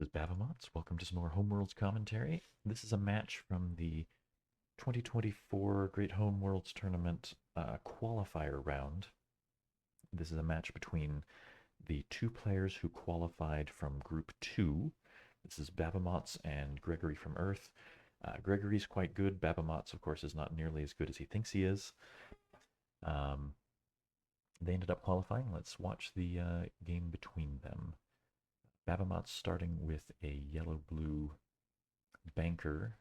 This is Babamots. Welcome to some more Homeworlds commentary. This is a match from the 2024 Great Homeworlds Tournament qualifier round. This is a match between the two players who qualified from Group 2. This is Babamots and Gregory from Earth. Gregory's quite good. Babamots, of course, is not nearly as good as he thinks he is. They ended up qualifying. Let's watch the game between them. Babamots starting with a yellow-blue banker.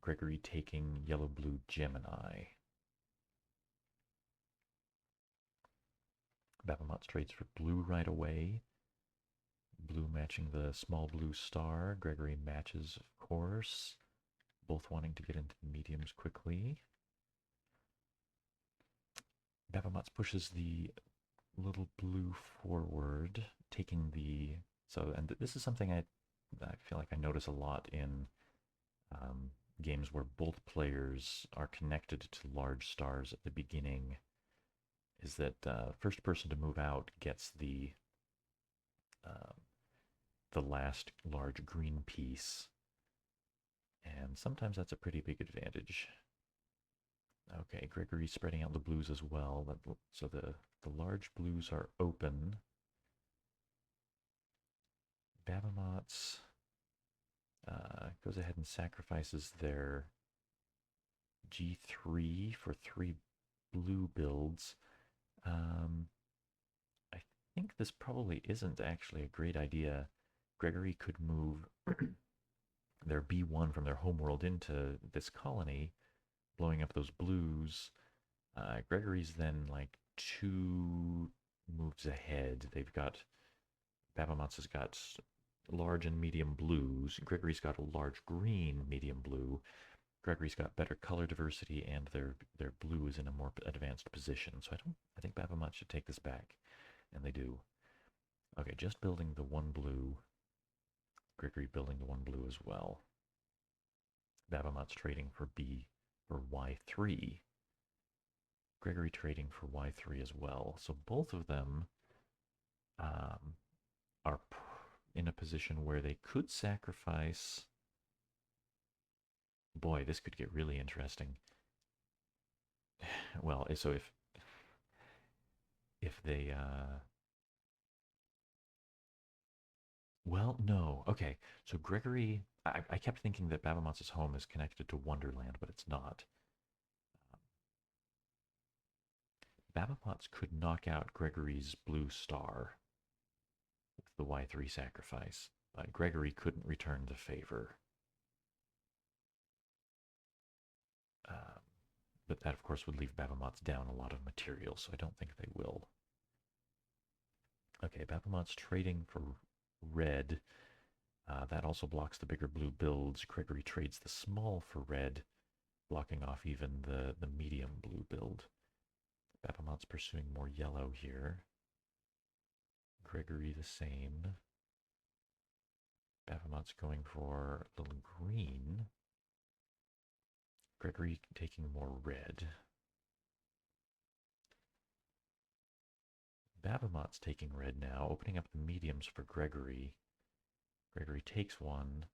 Gregory taking yellow-blue Gemini. Babamots trades for blue right away. Blue matching the small blue star. Gregory matches, of course. Both wanting to get into the mediums quickly. Babamots pushes the little blue forward, taking the... and this is something I feel like I notice a lot in games where both players are connected to large stars at the beginning, is that first person to move out gets the last large green piece, and sometimes that's a pretty big advantage. Okay, Gregory's spreading out the blues as well, so the large blues are open. Babamots goes ahead and sacrifices their G3 for 3 blue builds. I think this probably isn't actually a great idea. Gregory could move their B1 from their homeworld into this colony, blowing up those blues. Gregory's then like 2 moves ahead. Babamots has got large and medium blues. Gregory's got a large green, medium blue. Gregory's got better color diversity, and their blue is in a more advanced position. So I think Babamots should take this back, and they do. Okay, just building the 1 blue. Gregory building the 1 blue as well. Babamots trading for Y3. Gregory trading for Y3 as well. So both of them are in a position where they could sacrifice. Boy, this could get really interesting. Well, so if they well, no. Okay, so Gregory, I kept thinking that Babamots' home is connected to Wonderland, but it's not. Babamots could knock out Gregory's blue star with the Y3 sacrifice, but Gregory couldn't return the favor. But that, of course, would leave Babamots down a lot of material, so I don't think they will. Okay, Babamots trading for red. That also blocks the bigger blue builds. Gregory trades the small for red, blocking off even the medium blue build. Babamots pursuing more yellow here. Gregory the same. Babamots going for a little green. Gregory taking more red. Babamots taking red now, opening up the mediums for Gregory. Gregory takes one.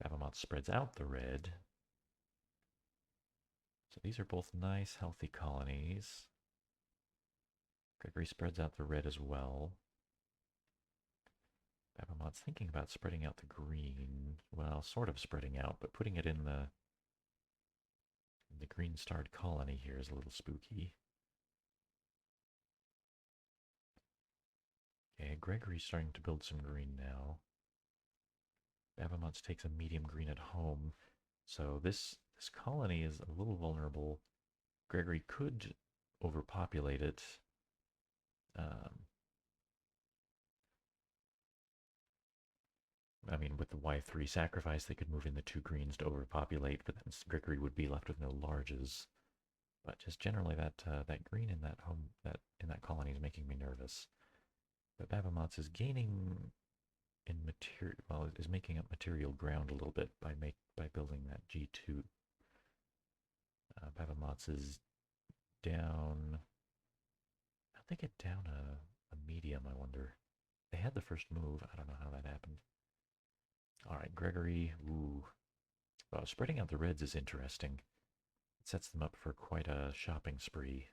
Babamots spreads out the red. So these are both nice, healthy colonies. Gregory spreads out the red as well. Babamots thinking about spreading out the green. Well, sort of spreading out, but putting it in the green starred colony here is a little spooky. Okay, Gregory's starting to build some green now. Babamots takes a medium green at home. So this colony is a little vulnerable. Gregory could overpopulate it. I mean, with the Y3 sacrifice, they could move in the 2 greens to overpopulate, but then Gregory would be left with no larges. But just generally, that green in that colony is making me nervous. But Babamots is gaining in material. Well, it is making up material ground a little bit by building that G2. Babamots is down. How'd they get down a medium? I wonder. They had the first move. I don't know how that happened. All right, Gregory. Ooh. Well, spreading out the reds is interesting. It sets them up for quite a shopping spree.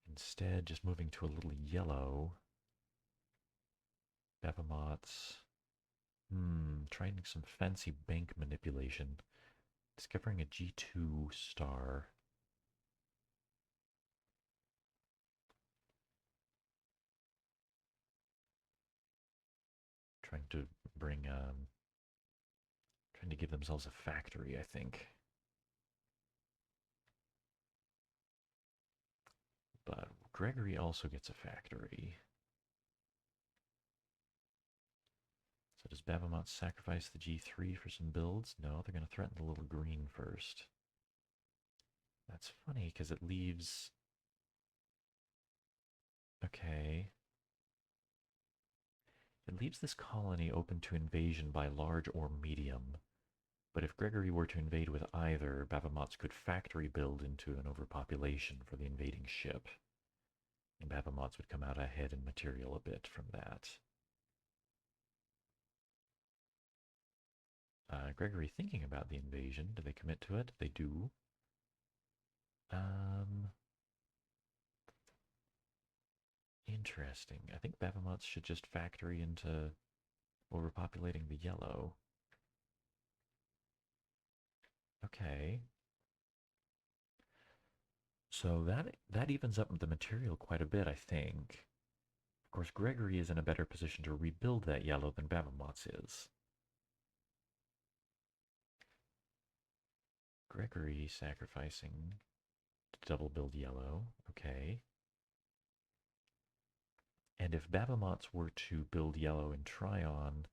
Instead, just moving to a little yellow. Babamots. Trying some fancy bank manipulation. Discovering a G2 star. Trying to bring, trying to give themselves a factory, I think. But Gregory also gets a factory. So does Babamots sacrifice the G3 for some builds? No, they're going to threaten the little green first. That's funny, because it leaves... Okay. It leaves this colony open to invasion by large or medium. But if Gregory were to invade with either, Babamots could factory build into an overpopulation for the invading ship. And Babamots would come out ahead in material a bit from that. Gregory thinking about the invasion. Do they commit to it? They do. Interesting. I think Babamots should just factory into overpopulating the yellow. Okay. So that evens up the material quite a bit, I think. Of course, Gregory is in a better position to rebuild that yellow than Babamots is. Gregory sacrificing to double build yellow. Okay. And if Babamots were to build yellow in Tryon,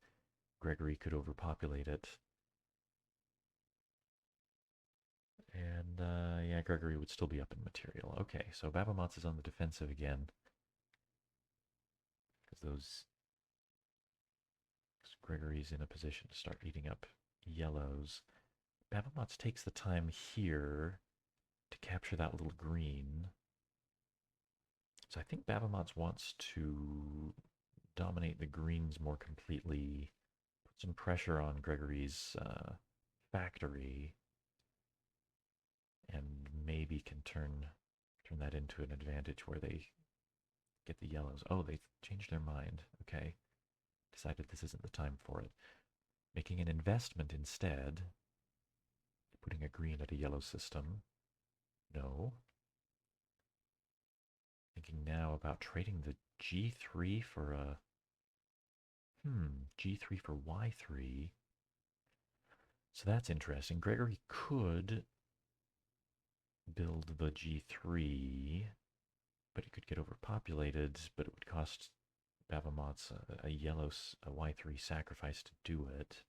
Gregory could overpopulate it. And yeah, Gregory would still be up in material. Okay, so Babamots is on the defensive again. Because Gregory's in a position to start eating up yellows. Babamots takes the time here to capture that little green. So I think Babamots wants to dominate the greens more completely, put some pressure on Gregory's factory, and maybe can turn that into an advantage where they get the yellows. Oh, they changed their mind. Okay. Decided this isn't the time for it. Making an investment instead. Putting a green at a yellow system. No. Thinking now about trading the G3 for a... G3 for Y3. So that's interesting. Gregory could build the G3, but it could get overpopulated, but it would cost Babamots a yellow a Y3 sacrifice to do it.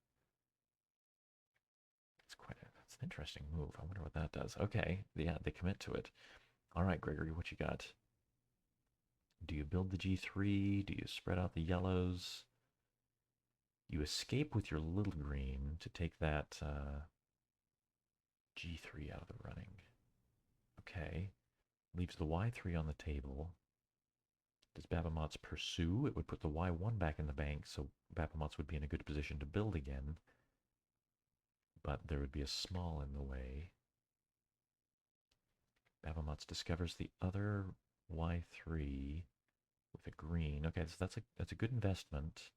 That's an interesting move. I wonder what that does. Okay, yeah, they commit to it. All right, Gregory, what you got? Do you build the G3? Do you spread out the yellows? You escape with your little green to take that G3 out of the running. Okay. Leaves the Y3 on the table. Does Babamots pursue? It would put the Y1 back in the bank, so Babamots would be in a good position to build again. But there would be a small in the way. Babamots discovers the other Y3 with a green. Okay, so that's a good investment.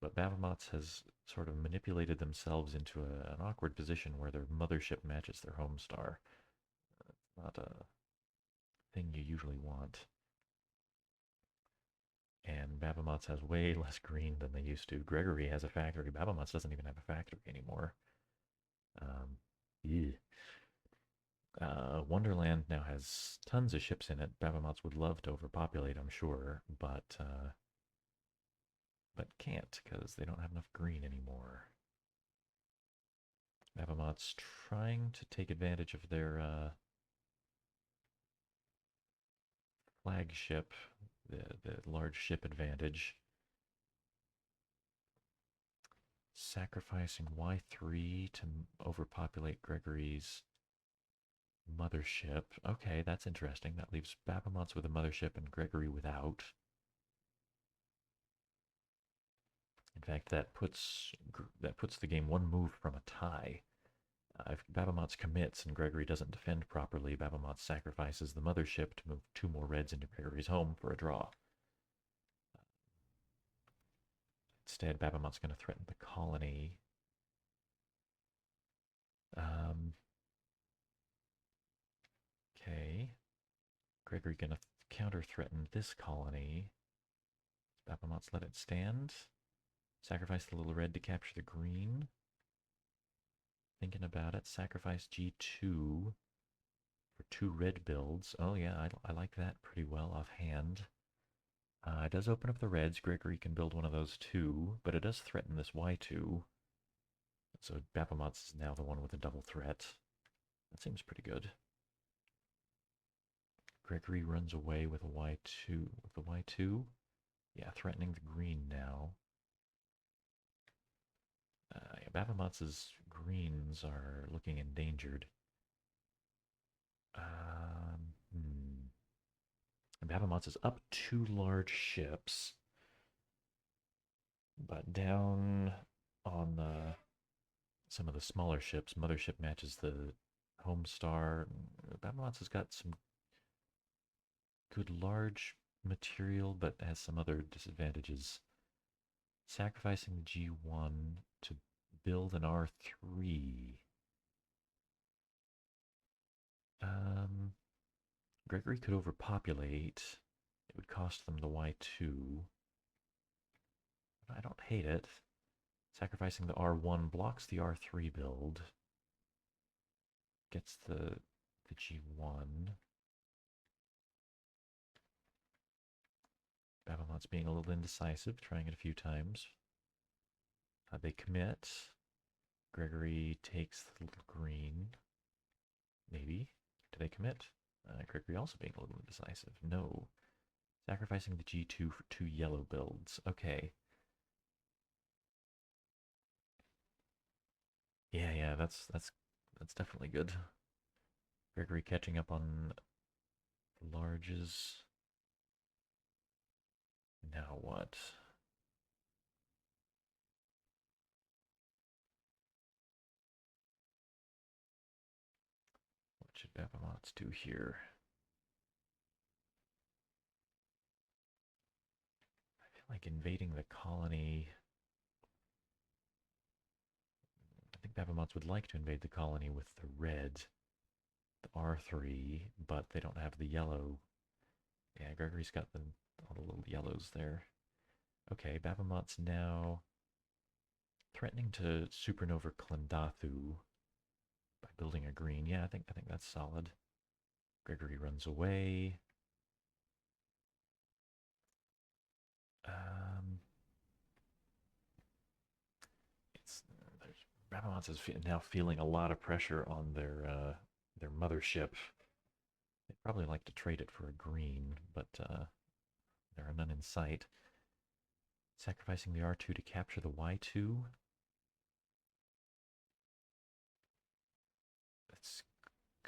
But Babamots has sort of manipulated themselves into an awkward position where their mothership matches their home star. Not a thing you usually want. And Babamots has way less green than they used to. Gregory has a factory. Babamots doesn't even have a factory anymore. Yeah. Wonderland now has tons of ships in it. Babamots would love to overpopulate, I'm sure, but can't because they don't have enough green anymore. Babamots trying to take advantage of their flagship, the large ship advantage. Sacrificing Y3 to overpopulate Gregory's mothership. Okay, that's interesting. That leaves Babamots with a mothership and Gregory without. fact, that puts the game one move from a tie. If Babamots commits and Gregory doesn't defend properly, Babamots sacrifices the mothership to move two more reds into Gregory's home for a draw. Instead, Babamots going to threaten the colony. Okay. Gregory going to counter-threaten this colony. Babamots let it stand. Sacrifice the little red to capture the green. Thinking about it, sacrifice G2 for two red builds. Oh yeah, I like that pretty well offhand. It does open up the reds. Gregory can build one of those too, but it does threaten this Y2. So Babamots is now the one with a double threat. That seems pretty good. Gregory runs away with a Y2. With the Y2? Yeah, threatening the green now. Yeah, Babamots' greens are looking endangered. Babamots is up two large ships, but down on some of the smaller ships. Mothership matches the Homestar. Babamots has got some good large material, but has some other disadvantages. Sacrificing the G1 to build an R3. Gregory could overpopulate. It would cost them the Y2. I don't hate it. Sacrificing the R1 blocks the R3 build. Gets the G1. Babamots being a little indecisive, trying it a few times. They commit. Gregory takes the little green. Maybe. Do they commit? Gregory also being a little indecisive. No. Sacrificing the G2 for two yellow builds. Okay. Yeah, that's definitely good. Gregory catching up on the larges. Now what? What should Babamots do here? I feel like invading the colony. I think Babamots would like to invade the colony with the red, the R3, but they don't have the yellow. Yeah, Gregory's got all the little yellows there. Okay, Babamots now threatening to supernova Klendathu by building a green. Yeah, I think that's solid. Gregory runs away. Babamots is now feeling a lot of pressure on their mothership. They'd probably like to trade it for a green, but there are none in sight. Sacrificing the R2 to capture the Y2. That's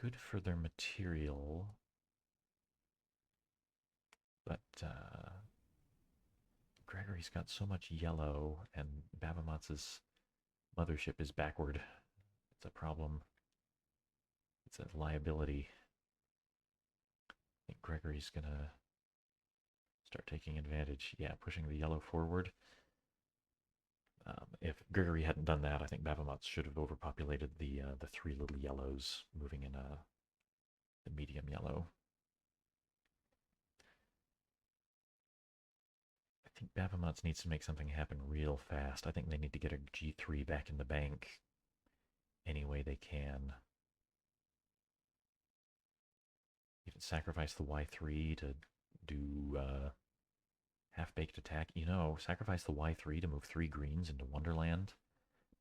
good for their material, but Gregory's got so much yellow, and Babamots' mothership is backward. It's a problem. It's a liability. I think Gregory's gonna start taking advantage. Yeah, pushing the yellow forward. If Gregory hadn't done that, I think Babamots should have overpopulated the three little yellows, moving in the medium yellow. I think Babamots needs to make something happen real fast. I think they need to get a G3 back in the bank any way they can. Even sacrifice the Y3 to do half-baked attack. Sacrifice the Y3 to move three greens into Wonderland.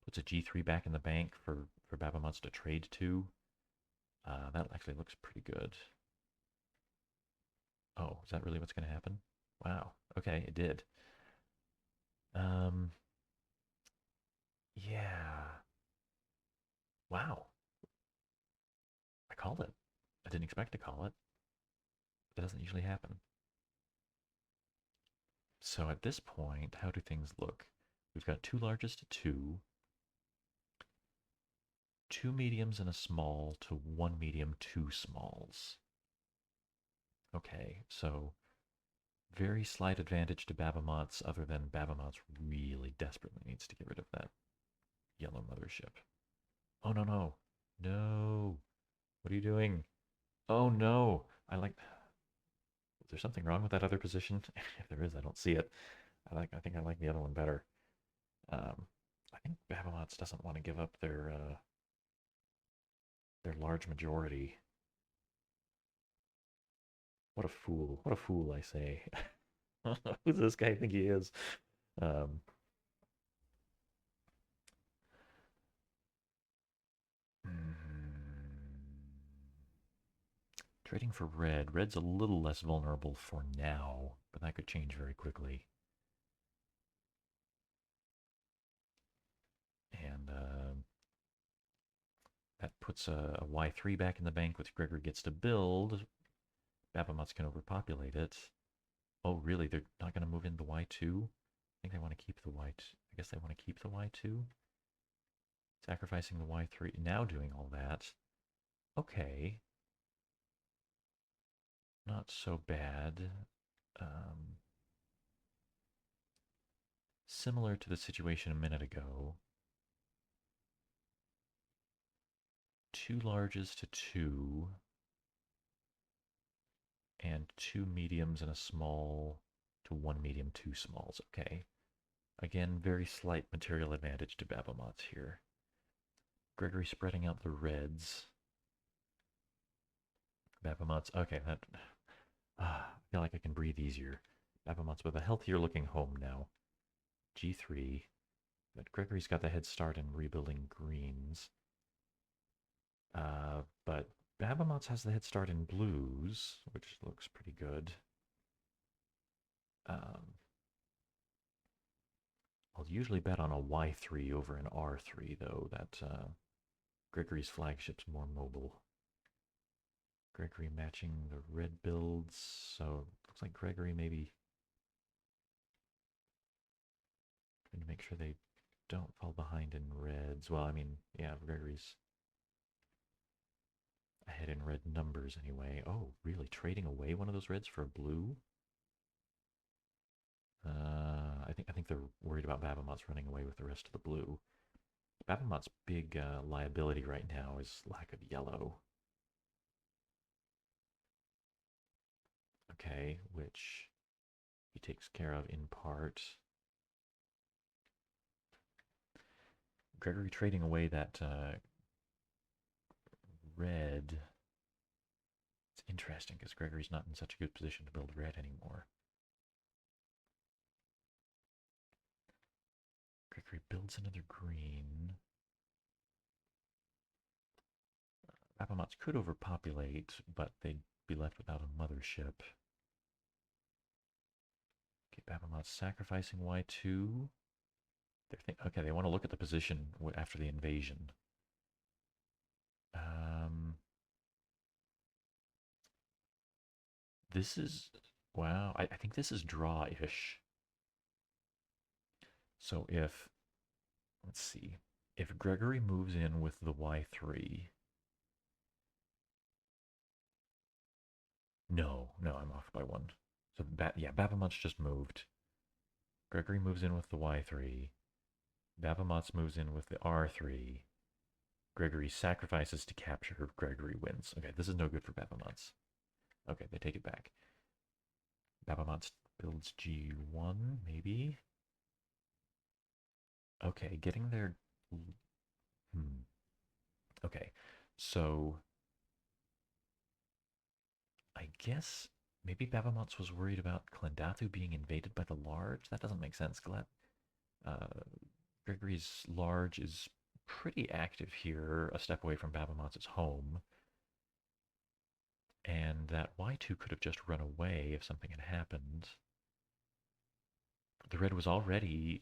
Puts a G3 back in the bank for Babamots to trade to. That actually looks pretty good. Oh, is that really what's going to happen? Wow. Okay, it did. Yeah. Wow. I called it. I didn't expect to call it. That doesn't usually happen. So at this point, how do things look? We've got 2 larges to 2, 2 mediums and a small to 1 medium, 2 smalls. Okay, so very slight advantage to Babamots, other than Babamots really desperately needs to get rid of that yellow mothership. Oh, no, no. No. What are you doing? Oh, no. Is there something wrong with that other position? If there is, I don't see it. I think I like the other one better. I think Babamots doesn't want to give up their large majority. What a fool. What a fool, I say. Who does this guy think he is? Um, Trading for red. Red's a little less vulnerable for now, but that could change very quickly. And that puts a Y3 back in the bank, which Gregory gets to build. Babamots can overpopulate it. Oh, really? They're not going to move into Y2? I think they want to keep the Y2. I guess they want to keep the Y2. Sacrificing the Y3. Now doing all that. Okay. Not so bad. Similar to the situation a minute ago. 2 larges to 2. And 2 mediums and a small to 1 medium, 2 smalls. Okay. Again, very slight material advantage to Babamots here. Gregory spreading out the reds. Babamots. Okay, I feel like I can breathe easier. Babamots with a healthier looking home now. G3. But Gregory's got the head start in rebuilding greens. But Babamots has the head start in blues, which looks pretty good. I'll usually bet on a Y3 over an R3, though. That Gregory's flagship's more mobile. Gregory matching the red builds, so it looks like Gregory maybe trying to make sure they don't fall behind in reds. Well, I mean, yeah, Gregory's ahead in red numbers anyway. Oh, really? Trading away one of those reds for a blue? I think they're worried about Babamots running away with the rest of the blue. Babamots' big liability right now is lack of yellow. Okay, which he takes care of in part. Gregory trading away that red. It's interesting because Gregory's not in such a good position to build red anymore. Gregory builds another green. Babamots could overpopulate, but they'd be left without a mothership. Okay, Babamots sacrificing Y2. Okay, they want to look at the position after the invasion. This is, wow, I think this is draw-ish. So let's see, if Gregory moves in with the Y3, no, I'm off by 1. So, yeah, Babamots just moved. Gregory moves in with the Y3. Babamots moves in with the R3. Gregory sacrifices to capture. Gregory wins. Okay, this is no good for Babamots. Okay, they take it back. Babamots builds G1, maybe? Okay, getting their... Okay, so... I guess maybe Babamots was worried about Klendathu being invaded by the large? That doesn't make sense. Gregory's large is pretty active here, a step away from Babamots' home. And that Y2 could have just run away if something had happened. The red was already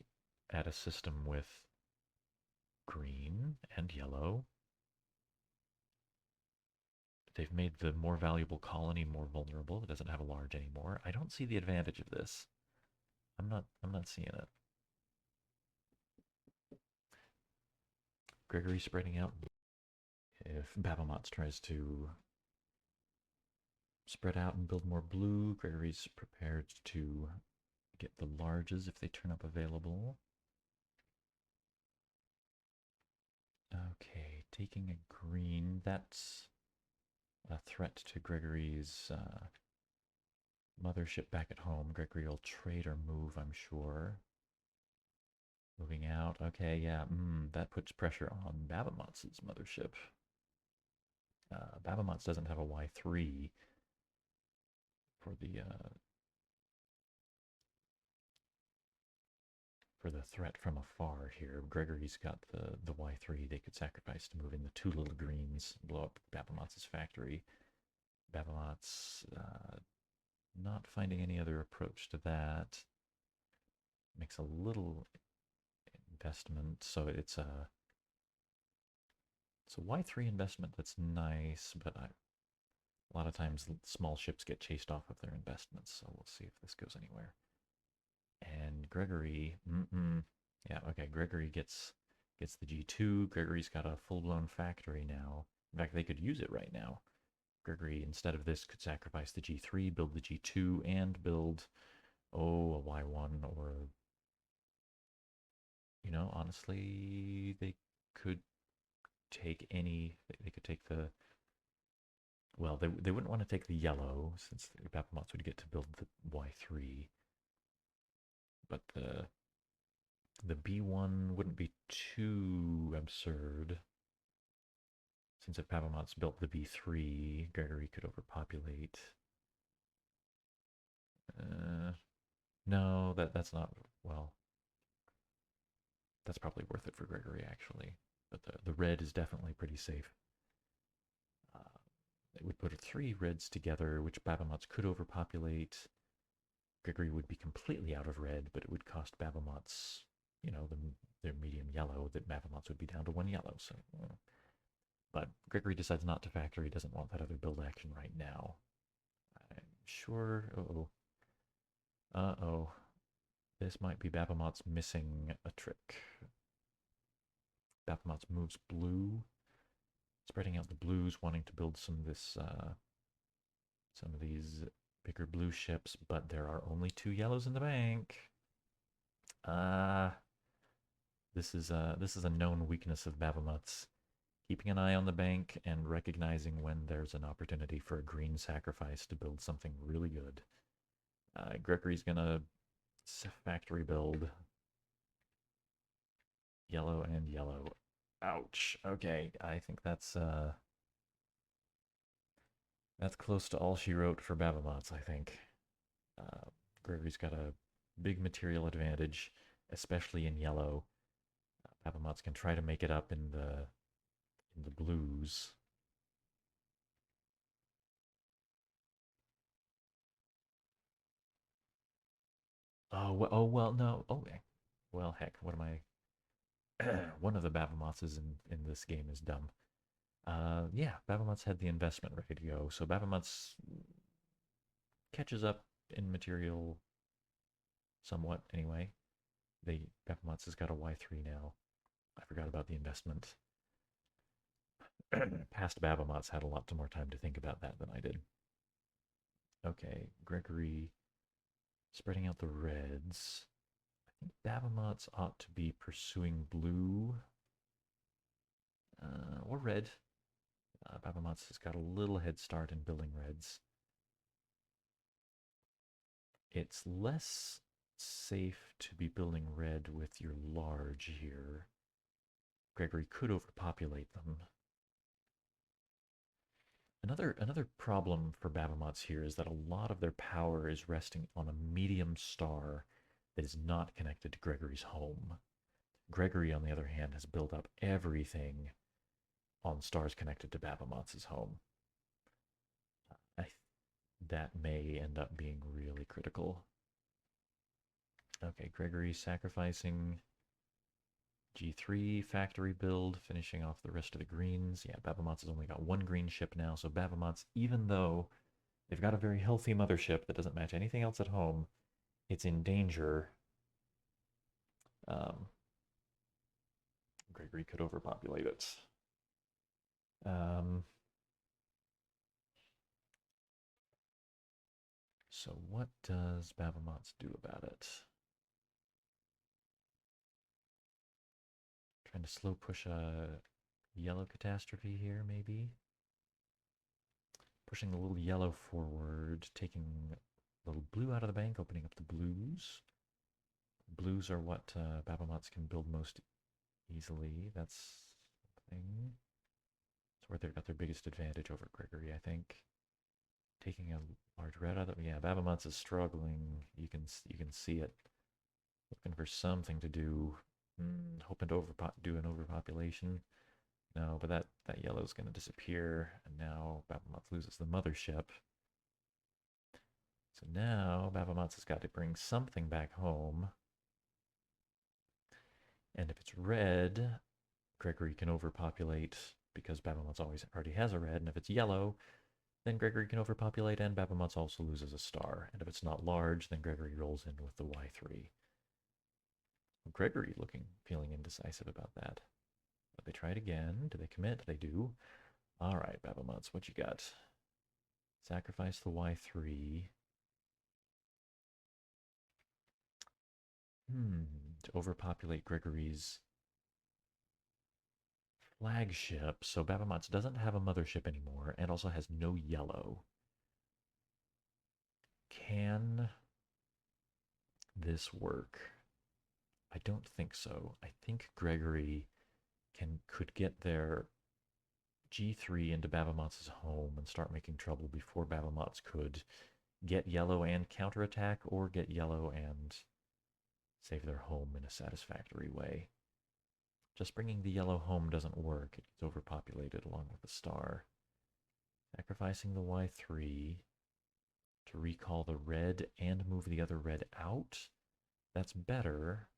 at a system with green and yellow. They've made the more valuable colony more vulnerable. It doesn't have a large anymore. I don't see the advantage of this. I'm not seeing it. Gregory spreading out. If Babamots tries to spread out and build more blue, Gregory's prepared to get the larges if they turn up available. Okay, taking a green. That's a threat to Gregory's mothership back at home. Gregory will trade or move, I'm sure. Moving out. Okay, yeah, that puts pressure on Babamots' mothership. Babamots doesn't have a Y3 for the threat from afar here. Gregory's got the Y3 they could sacrifice to move in the two little greens, blow up Babamots' factory. Babamots not finding any other approach to that. Makes a little investment, so it's a Y3 investment that's nice, but a lot of times small ships get chased off of their investments, so we'll see if this goes anywhere. And Gregory, yeah, okay, Gregory gets the G2. Gregory's got a full-blown factory now. In fact, they could use it right now. Gregory, instead of this, could sacrifice the G3, build the G2, and build, a Y1, or, honestly, they could take they could take well, they wouldn't want to take the yellow, since the Babamots would get to build the Y3. But the B1 wouldn't be too absurd. Since if Babamots built the B3, Gregory could overpopulate. No, that's not, well, that's probably worth it for Gregory, actually. But the red is definitely pretty safe. It would put 3 reds together, which Babamots could overpopulate. Gregory would be completely out of red, but it would cost Babamots, their medium yellow, that Babamots would be down to 1 yellow. So, but Gregory decides not to factor. He doesn't want that other build action right now. I'm sure. Uh-oh. This might be Babamots missing a trick. Babamots moves blue, spreading out the blues, wanting to build some of these bigger blue ships, but there are only 2 yellows in the bank. This is a known weakness of Babamots. Keeping an eye on the bank and recognizing when there's an opportunity for a green sacrifice to build something really good. Gregory's gonna factory build. Yellow and yellow. Ouch. Okay, I think that's close to all she wrote for Babamots, I think. Gregory's got a big material advantage, especially in yellow. Babamots can try to make it up in the blues. Oh well, no. Oh, well, heck, what am I? One of the Babamotses in this game is dumb. Yeah, Babamots had the investment ready to go, so Babamots catches up in material somewhat anyway. Babamots has got a Y3 now. I forgot about the investment. Past Babamots had a lot more time to think about that than I did. Okay, Gregory spreading out the reds. I think Babamots ought to be pursuing blue or red. Babamots has got a little head start in building reds. It's less safe to be building red with your large here. Gregory could overpopulate them. Another problem for Babamots here is that a lot of their power is resting on a medium star that is not connected to Gregory's home. Gregory, on the other hand, has built up everything on stars connected to Babamots' home. That may end up being really critical. Okay, Gregory sacrificing G3 factory build, finishing off the rest of the greens. Yeah, Babamots has only got 1 green ship now, so Babamots, even though they've got a very healthy mothership that doesn't match anything else at home, it's in danger. Gregory could overpopulate it. So what does Babamots do about it? Trying to slow push a yellow catastrophe here, maybe? Pushing the little yellow forward, taking a little blue out of the bank, opening up the blues. Blues are what Babamots can build most easily. That's something. It's where they've got their biggest advantage over Gregory, I think. Taking a large red out of yeah, Babamots is struggling. You can see it. Looking for something to do. Hoping to do an overpopulation. No, but that yellow is going to disappear, and now Babamots loses the mothership. So now Babamots has got to bring something back home. And if it's red, Gregory can overpopulate because Babamots already has a red. And if it's yellow, then Gregory can overpopulate and Babamots also loses a star. And if it's not large, then Gregory rolls in with the Y3. Gregory feeling indecisive about that. But they try it again. Do they commit? They do. All right, Babamots, what you got? Sacrifice the Y3. To overpopulate Gregory's flagship. So Babamots doesn't have a mothership anymore and also has no yellow. Can this work? I don't think so. I think Gregory could get their G3 into Babamots' home and start making trouble before Babamots could get yellow and counterattack or get yellow and save their home in a satisfactory way. Just bringing the yellow home doesn't work. It gets overpopulated along with the star. Sacrificing the Y3 to recall the red and move the other red out. That's better.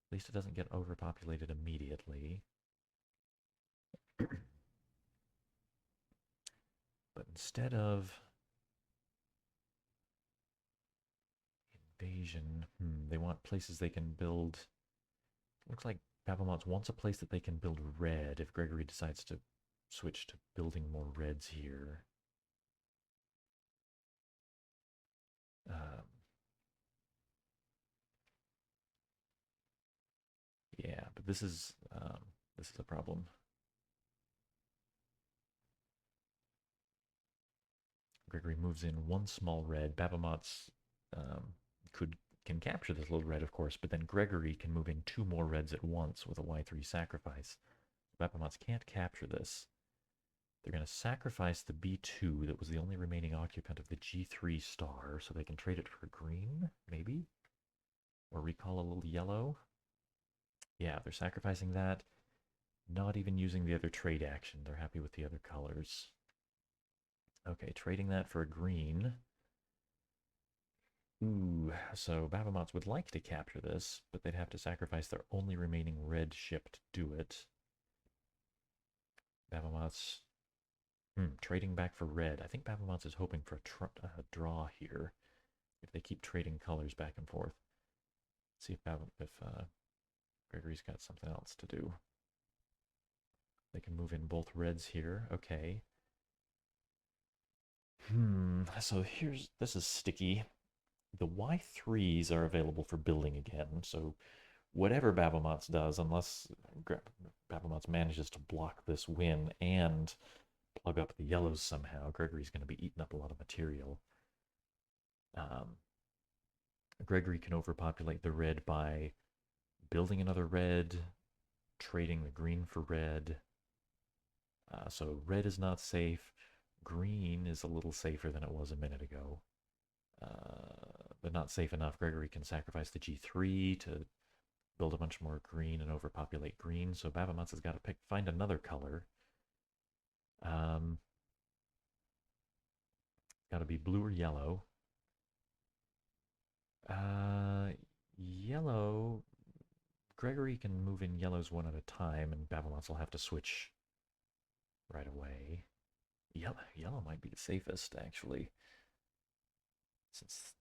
At least it doesn't get overpopulated immediately. But instead of invasion, they want places they can build. Looks like Babamots wants a place that they can build red if Gregory decides to switch to building more reds here. Yeah, but this is a problem. Gregory moves in one small red. Babamots can capture this little red, of course, but then Gregory can move in two more reds at once with a Y3 sacrifice. Babamots can't capture this. They're going to sacrifice the B2 that was the only remaining occupant of the G3 star, so they can trade it for green, maybe? Or recall a little yellow? Yeah, they're sacrificing that. Not even using the other trade action. They're happy with the other colors. Okay, trading that for a green. Ooh, so Babamots would like to capture this, but they'd have to sacrifice their only remaining red ship to do it. Babamots, trading back for red. I think Babamots is hoping for a draw here if they keep trading colors back and forth. Let's see if Gregory's got something else to do. They can move in both reds here. Okay. So this is sticky. The Y3s are available for building again, so whatever Babamots does, unless Babamots manages to block this win and plug up the yellows somehow, Gregory's going to be eating up a lot of material. Gregory can overpopulate the red by building another red, trading the green for red. So red is not safe. Green is a little safer than it was a minute ago. But not safe enough. Gregory can sacrifice the G3 to build a bunch more green and overpopulate green. So Babamots has got to find another color. Got to be blue or yellow. Yellow. Gregory can move in yellows one at a time, and Babamots will have to switch right away. Yellow might be the safest, actually, since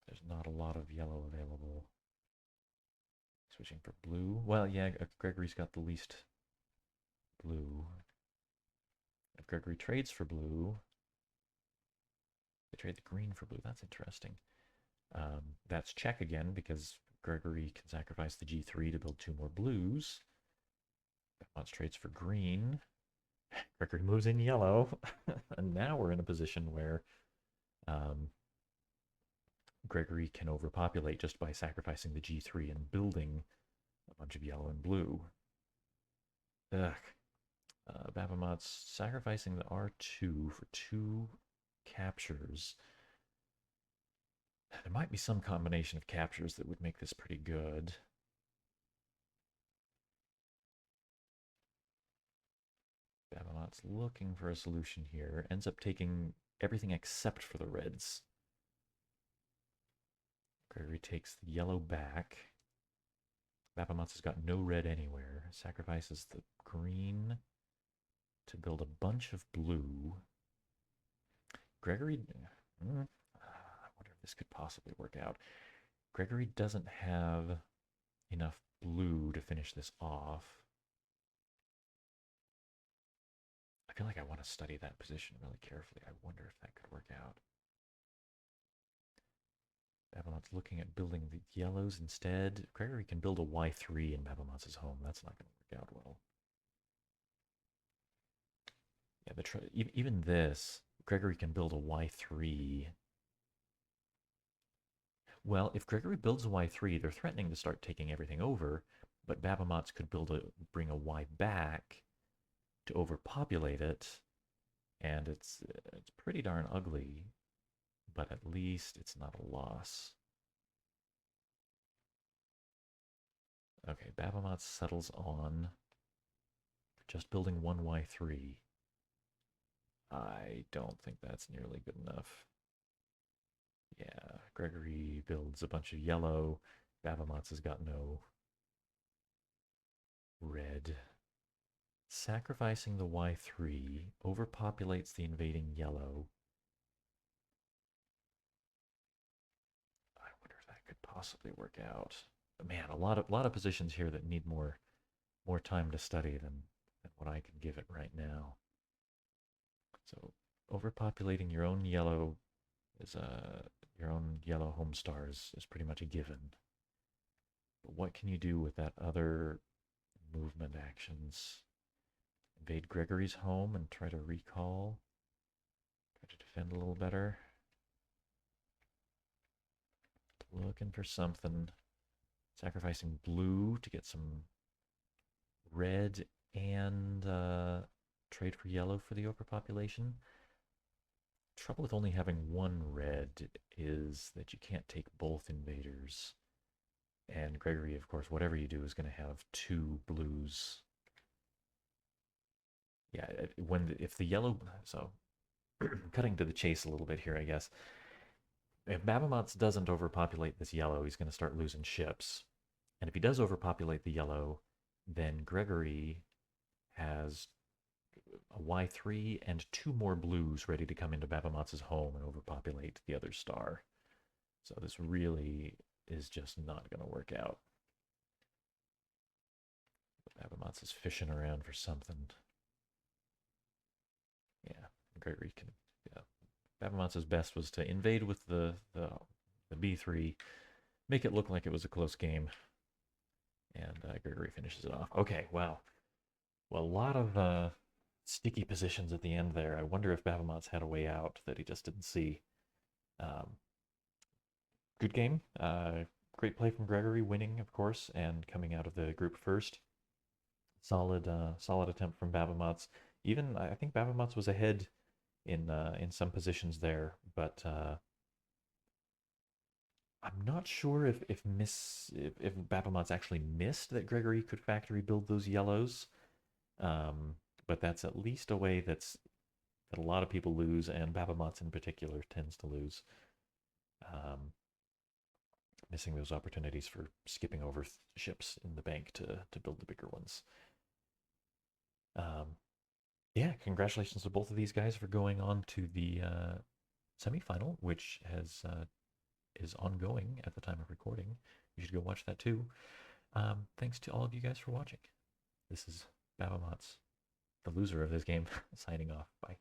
there's not a lot of yellow available. Switching for blue. Well, yeah, Gregory's got the least blue. If Gregory trades for blue, they trade the green for blue. That's interesting. That's check again because Gregory can sacrifice the G3 to build 2 more blues. Babamots trades for green. Gregory moves in yellow. And now we're in a position where Gregory can overpopulate just by sacrificing the G3 and building a bunch of yellow and blue. Ugh. Babamots sacrificing the R2 for 2 captures. There might be some combination of captures that would make this pretty good. Babamots looking for a solution here. Ends up taking everything except for the reds. Gregory takes the yellow back. Babamots has got no red anywhere. Sacrifices the green to build a bunch of blue. Gregory... I wonder if this could possibly work out. Gregory doesn't have enough blue to finish this off. I feel like I want to study that position really carefully. I wonder if that could work out. Babamots looking at building the yellows instead. Gregory can build a Y3 in Babamots' home. That's not going to work out well. Yeah, even this, Gregory can build a Y3. Well, if Gregory builds a Y3, they're threatening to start taking everything over, but Babamots could bring a Y back to overpopulate it, and it's pretty darn ugly, but at least it's not a loss. Okay, Babamots settles on just building one Y3. I don't think that's nearly good enough. Yeah, Gregory builds a bunch of yellow. Babamots has got no red. Sacrificing the Y3 overpopulates the invading yellow. I wonder if that could possibly work out. But man, a lot of positions here that need more time to study than what I can give it right now. So overpopulating your own yellow is your own yellow home stars is pretty much a given. But what can you do with that other movement actions? Invade Gregory's home and try to recall. Try to defend a little better. Looking for something. Sacrificing blue to get some red and trade for yellow for the overpopulation. Trouble with only having one red is that you can't take both invaders. And Gregory, of course, whatever you do is going to have 2 blues. Yeah, if the yellow... So, cutting to the chase a little bit here, I guess. If Babamots doesn't overpopulate this yellow, he's going to start losing ships. And if he does overpopulate the yellow, then Gregory has a Y3 and 2 more blues ready to come into Babamots' home and overpopulate the other star. So this really is just not going to work out. Babamots is fishing around for something. Yeah, Gregory can... Yeah. Babamots' best was to invade with the B3, make it look like it was a close game, and Gregory finishes it off. Okay, wow. Well, a lot of sticky positions at the end there. I wonder if Babamots had a way out that he just didn't see. Good game. Great play from Gregory, winning, of course, and coming out of the group first. Solid attempt from Babamots. Even I think Babamots was ahead in some positions there, but I'm not sure if Babamots actually missed that Gregory could factory build those yellows. But that's at least a way that a lot of people lose, and Babamots in particular tends to lose. Missing those opportunities for skipping over ships in the bank to build the bigger ones. Yeah, congratulations to both of these guys for going on to the semifinal, which is ongoing at the time of recording. You should go watch that too. Thanks to all of you guys for watching. This is Babamots, the loser of this game, signing off. Bye.